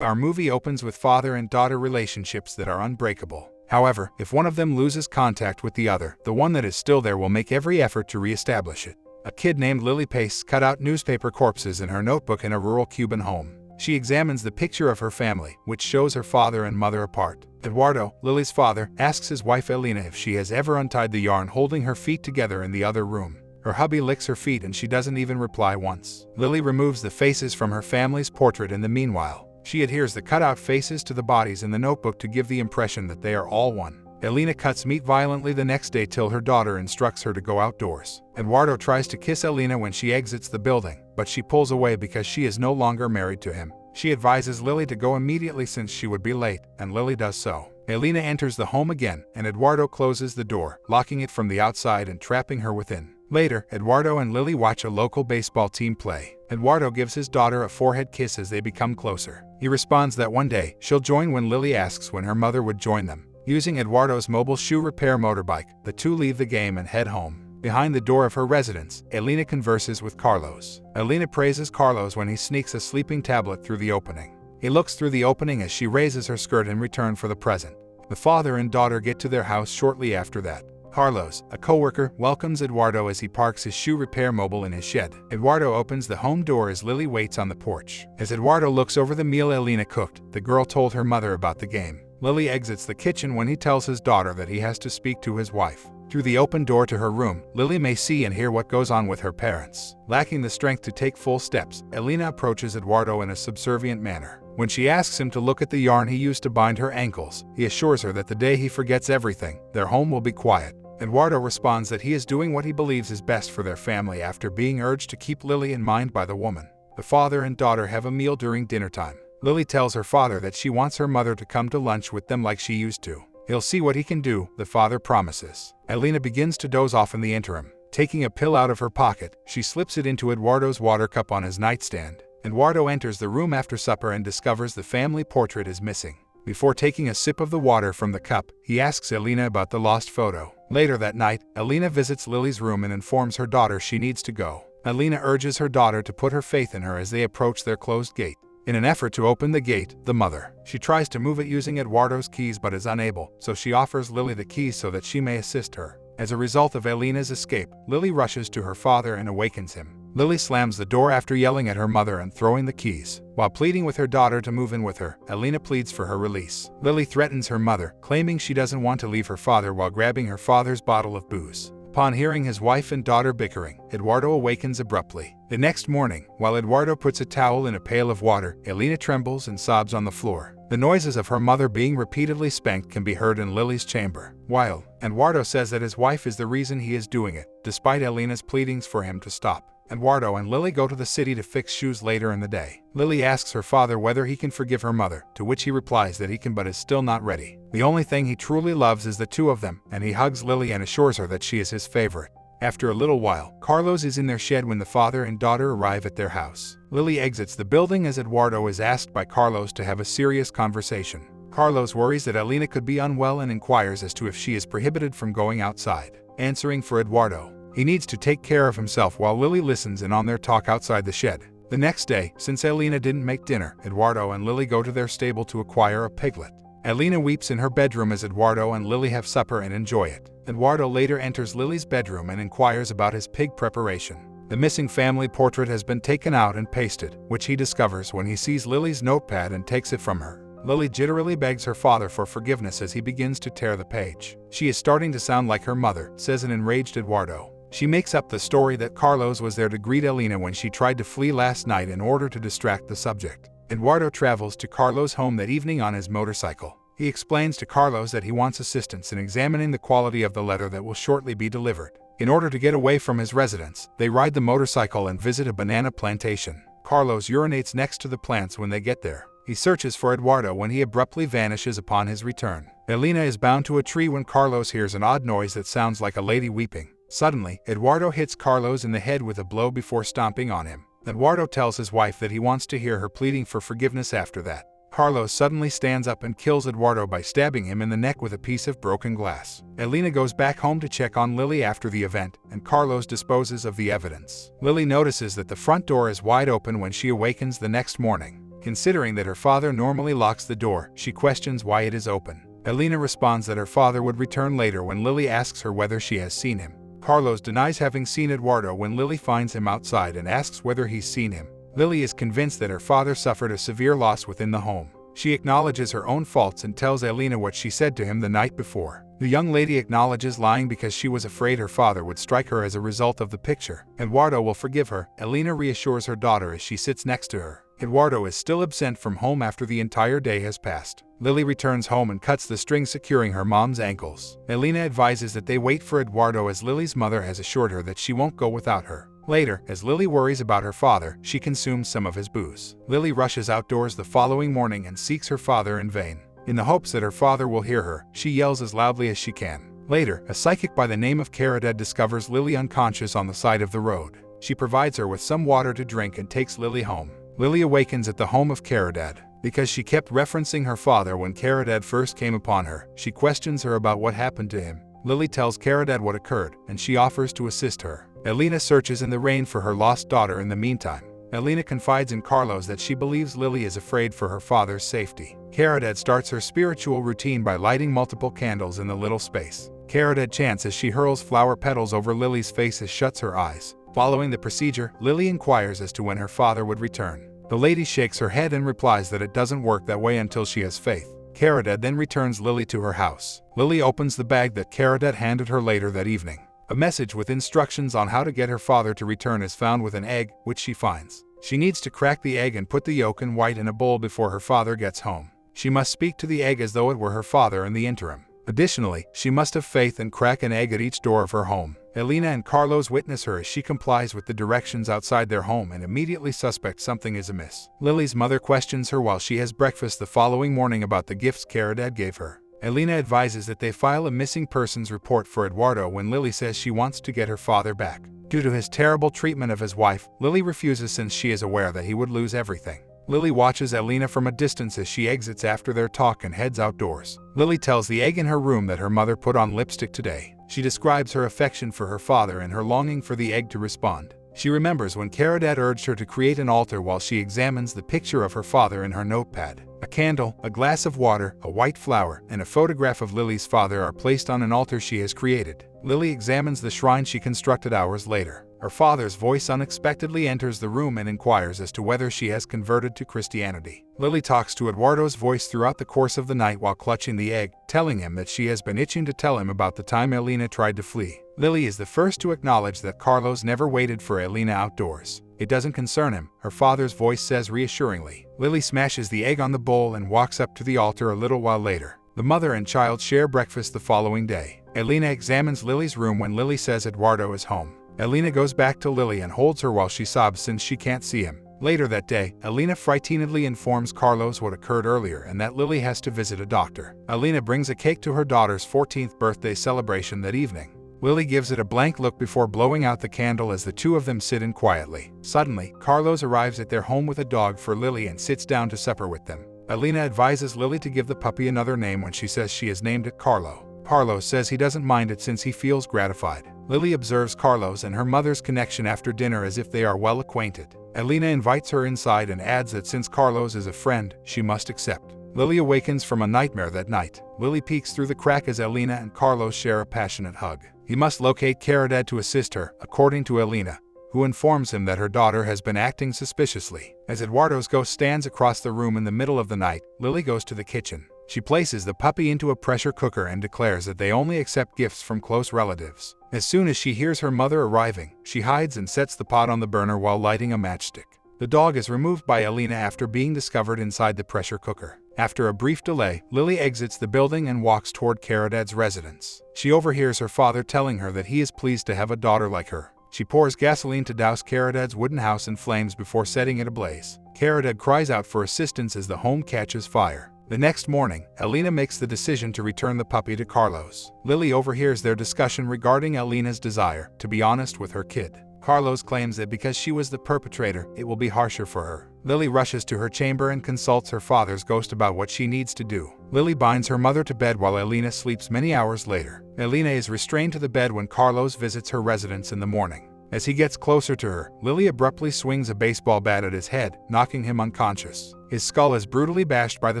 Our movie opens with father and daughter relationships that are unbreakable. However, if one of them loses contact with the other, the one that is still there will make every effort to re-establish it. A kid named Lili pastes cut out newspaper corpses in her notebook in a rural Cuban home. She examines the picture of her family, which shows her father and mother apart. Eduardo, Lili's father, asks his wife Elena if she has ever untied the yarn holding her feet together in the other room. Her hubby licks her feet and she doesn't even reply once. Lili removes the faces from her family's portrait in the meanwhile. She adheres the cutout faces to the bodies in the notebook to give the impression that they are all one. Elena cuts meat violently the next day till her daughter instructs her to go outdoors. Eduardo tries to kiss Elena when she exits the building, but she pulls away because she is no longer married to him. She advises Lili to go immediately since she would be late, and Lili does so. Elena enters the home again, and Eduardo closes the door, locking it from the outside and trapping her within. Later, Eduardo and Lili watch a local baseball team play. Eduardo gives his daughter a forehead kiss as they become closer. He responds that one day, she'll join when Lili asks when her mother would join them. Using Eduardo's mobile shoe repair motorbike, the two leave the game and head home. Behind the door of her residence, Elena converses with Carlos. Elena praises Carlos when he sneaks a sleeping tablet through the opening. He looks through the opening as she raises her skirt in return for the present. The father and daughter get to their house shortly after that. Carlos, a co-worker, welcomes Eduardo as he parks his shoe repair mobile in his shed. Eduardo opens the home door as Lili waits on the porch. As Eduardo looks over the meal Elena cooked, the girl told her mother about the game. Lili exits the kitchen when he tells his daughter that he has to speak to his wife. Through the open door to her room, Lili may see and hear what goes on with her parents. Lacking the strength to take full steps, Elena approaches Eduardo in a subservient manner. When she asks him to look at the yarn he used to bind her ankles, he assures her that the day he forgets everything, their home will be quiet. Eduardo responds that he is doing what he believes is best for their family after being urged to keep Lili in mind by the woman. The father and daughter have a meal during dinner time. Lili tells her father that she wants her mother to come to lunch with them like she used to. He'll see what he can do, the father promises. Elena begins to doze off in the interim. Taking a pill out of her pocket, she slips it into Eduardo's water cup on his nightstand. Eduardo enters the room after supper and discovers the family portrait is missing. Before taking a sip of the water from the cup, he asks Elena about the lost photo. Later that night, Elena visits Lili's room and informs her daughter she needs to go. Elena urges her daughter to put her faith in her as they approach their closed gate. In an effort to open the gate, the mother, she tries to move it using Eduardo's keys but is unable, so she offers Lili the keys so that she may assist her. As a result of Elena's escape, Lili rushes to her father and awakens him. Lili slams the door after yelling at her mother and throwing the keys. While pleading with her daughter to move in with her, Elena pleads for her release. Lili threatens her mother, claiming she doesn't want to leave her father while grabbing her father's bottle of booze. Upon hearing his wife and daughter bickering, Eduardo awakens abruptly. The next morning, while Eduardo puts a towel in a pail of water, Elena trembles and sobs on the floor. The noises of her mother being repeatedly spanked can be heard in Lili's chamber. While Eduardo says that his wife is the reason he is doing it, despite Elena's pleadings for him to stop. Eduardo and Lili go to the city to fix shoes later in the day. Lili asks her father whether he can forgive her mother, to which he replies that he can but is still not ready. The only thing he truly loves is the two of them, and he hugs Lili and assures her that she is his favorite. After a little while, Carlos is in their shed when the father and daughter arrive at their house. Lili exits the building as Eduardo is asked by Carlos to have a serious conversation. Carlos worries that Elena could be unwell and inquires as to if she is prohibited from going outside. Answering for Eduardo, he needs to take care of himself while Lili listens in on their talk outside the shed. The next day, since Elena didn't make dinner, Eduardo and Lili go to their stable to acquire a piglet. Elena weeps in her bedroom as Eduardo and Lili have supper and enjoy it. Eduardo later enters Lili's bedroom and inquires about his pig preparation. The missing family portrait has been taken out and pasted, which he discovers when he sees Lili's notepad and takes it from her. Lili jitterily begs her father for forgiveness as he begins to tear the page. She is starting to sound like her mother, says an enraged Eduardo. She makes up the story that Carlos was there to greet Elena when she tried to flee last night in order to distract the subject. Eduardo travels to Carlos' home that evening on his motorcycle. He explains to Carlos that he wants assistance in examining the quality of the letter that will shortly be delivered. In order to get away from his residence, they ride the motorcycle and visit a banana plantation. Carlos urinates next to the plants when they get there. He searches for Eduardo when he abruptly vanishes upon his return. Elena is bound to a tree when Carlos hears an odd noise that sounds like a lady weeping. Suddenly, Eduardo hits Carlos in the head with a blow before stomping on him. Eduardo tells his wife that he wants to hear her pleading for forgiveness after that. Carlos suddenly stands up and kills Eduardo by stabbing him in the neck with a piece of broken glass. Elena goes back home to check on Lili after the event, and Carlos disposes of the evidence. Lili notices that the front door is wide open when she awakens the next morning. Considering that her father normally locks the door, she questions why it is open. Elena responds that her father would return later when Lili asks her whether she has seen him. Carlos denies having seen Eduardo when Lili finds him outside and asks whether he's seen him. Lili is convinced that her father suffered a severe loss within the home. She acknowledges her own faults and tells Elena what she said to him the night before. The young lady acknowledges lying because she was afraid her father would strike her as a result of the picture. Eduardo will forgive her. Elena reassures her daughter as she sits next to her. Eduardo is still absent from home after the entire day has passed. Lili returns home and cuts the string securing her mom's ankles. Elena advises that they wait for Eduardo as Lili's mother has assured her that she won't go without her. Later, as Lili worries about her father, she consumes some of his booze. Lili rushes outdoors the following morning and seeks her father in vain. In the hopes that her father will hear her, she yells as loudly as she can. Later, a psychic by the name of Caridad discovers Lili unconscious on the side of the road. She provides her with some water to drink and takes Lili home. Lili awakens at the home of Caridad. Because she kept referencing her father when Caridad first came upon her, she questions her about what happened to him. Lili tells Caridad what occurred, and she offers to assist her. Elena searches in the rain for her lost daughter in the meantime. Elena confides in Carlos that she believes Lili is afraid for her father's safety. Caridad starts her spiritual routine by lighting multiple candles in the little space. Caridad chants as she hurls flower petals over Lili's face as shuts her eyes. Following the procedure, Lili inquires as to when her father would return. The lady shakes her head and replies that it doesn't work that way until she has faith. Caridad then returns Lili to her house. Lili opens the bag that Caridad handed her later that evening. A message with instructions on how to get her father to return is found with an egg, which she finds. She needs to crack the egg and put the yolk and white in a bowl before her father gets home. She must speak to the egg as though it were her father in the interim. Additionally, she must have faith and crack an egg at each door of her home. Elena and Carlos witness her as she complies with the directions outside their home and immediately suspect something is amiss. Lili's mother questions her while she has breakfast the following morning about the gifts Caridad gave her. Elena advises that they file a missing persons report for Eduardo when Lili says she wants to get her father back. Due to his terrible treatment of his wife, Lili refuses since she is aware that he would lose everything. Lili watches Elena from a distance as she exits after their talk and heads outdoors. Lili tells the egg in her room that her mother put on lipstick today. She describes her affection for her father and her longing for the egg to respond. She remembers when Caridad urged her to create an altar while she examines the picture of her father in her notepad. A candle, a glass of water, a white flower, and a photograph of Lili's father are placed on an altar she has created. Lili examines the shrine she constructed hours later. Her father's voice unexpectedly enters the room and inquires as to whether she has converted to Christianity. Lili talks to Eduardo's voice throughout the course of the night while clutching the egg, telling him that she has been itching to tell him about the time Elena tried to flee. Lili is the first to acknowledge that Carlos never waited for Elena outdoors. It doesn't concern him, her father's voice says reassuringly. Lili smashes the egg on the bowl and walks up to the altar a little while later. The mother and child share breakfast the following day. Elena examines Lili's room when Lili says Eduardo is home. Elena goes back to Lili and holds her while she sobs since she can't see him. Later that day, Elena frighteningly informs Carlos what occurred earlier and that Lili has to visit a doctor. Elena brings a cake to her daughter's 14th birthday celebration that evening. Lili gives it a blank look before blowing out the candle as the two of them sit in quietly. Suddenly, Carlos arrives at their home with a dog for Lili and sits down to supper with them. Elena advises Lili to give the puppy another name when she says she has named it Carlo. Carlos says he doesn't mind it since he feels gratified. Lili observes Carlos and her mother's connection after dinner as if they are well acquainted. Elena invites her inside and adds that since Carlos is a friend, she must accept. Lili awakens from a nightmare that night. Lili peeks through the crack as Elena and Carlos share a passionate hug. He must locate Caridad to assist her, according to Elena, who informs him that her daughter has been acting suspiciously. As Eduardo's ghost stands across the room in the middle of the night, Lili goes to the kitchen. She places the puppy into a pressure cooker and declares that they only accept gifts from close relatives. As soon as she hears her mother arriving, she hides and sets the pot on the burner while lighting a matchstick. The dog is removed by Elena after being discovered inside the pressure cooker. After a brief delay, Lili exits the building and walks toward Caridad's residence. She overhears her father telling her that he is pleased to have a daughter like her. She pours gasoline to douse Caridad's wooden house in flames before setting it ablaze. Caridad cries out for assistance as the home catches fire. The next morning, Elena makes the decision to return the puppy to Carlos. Lili overhears their discussion regarding Elena's desire to be honest with her kid. Carlos claims that because she was the perpetrator, it will be harsher for her. Lili rushes to her chamber and consults her father's ghost about what she needs to do. Lili binds her mother to bed while Elena sleeps many hours later. Elena is restrained to the bed when Carlos visits her residence in the morning. As he gets closer to her, Lili abruptly swings a baseball bat at his head, knocking him unconscious. His skull is brutally bashed by the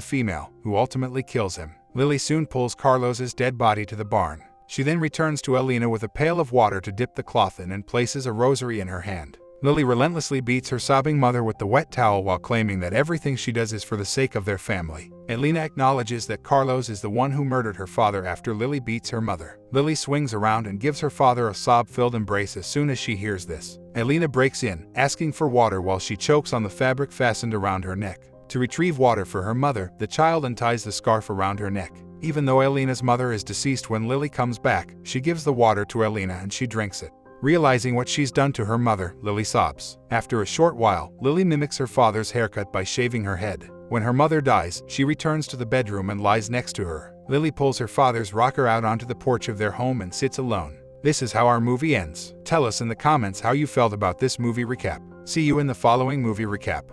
female, who ultimately kills him. Lili soon pulls Carlos's dead body to the barn. She then returns to Elena with a pail of water to dip the cloth in and places a rosary in her hand. Lili relentlessly beats her sobbing mother with the wet towel while claiming that everything she does is for the sake of their family. Elena acknowledges that Carlos is the one who murdered her father after Lili beats her mother. Lili swings around and gives her father a sob-filled embrace as soon as she hears this. Elena breaks in, asking for water while she chokes on the fabric fastened around her neck. To retrieve water for her mother, the child unties the scarf around her neck. Even though Elena's mother is deceased when Lili comes back, she gives the water to Elena and she drinks it. Realizing what she's done to her mother, Lili sobs. After a short while, Lili mimics her father's haircut by shaving her head. When her mother dies, she returns to the bedroom and lies next to her. Lili pulls her father's rocker out onto the porch of their home and sits alone. This is how our movie ends. Tell us in the comments how you felt about this movie recap. See you in the following movie recap.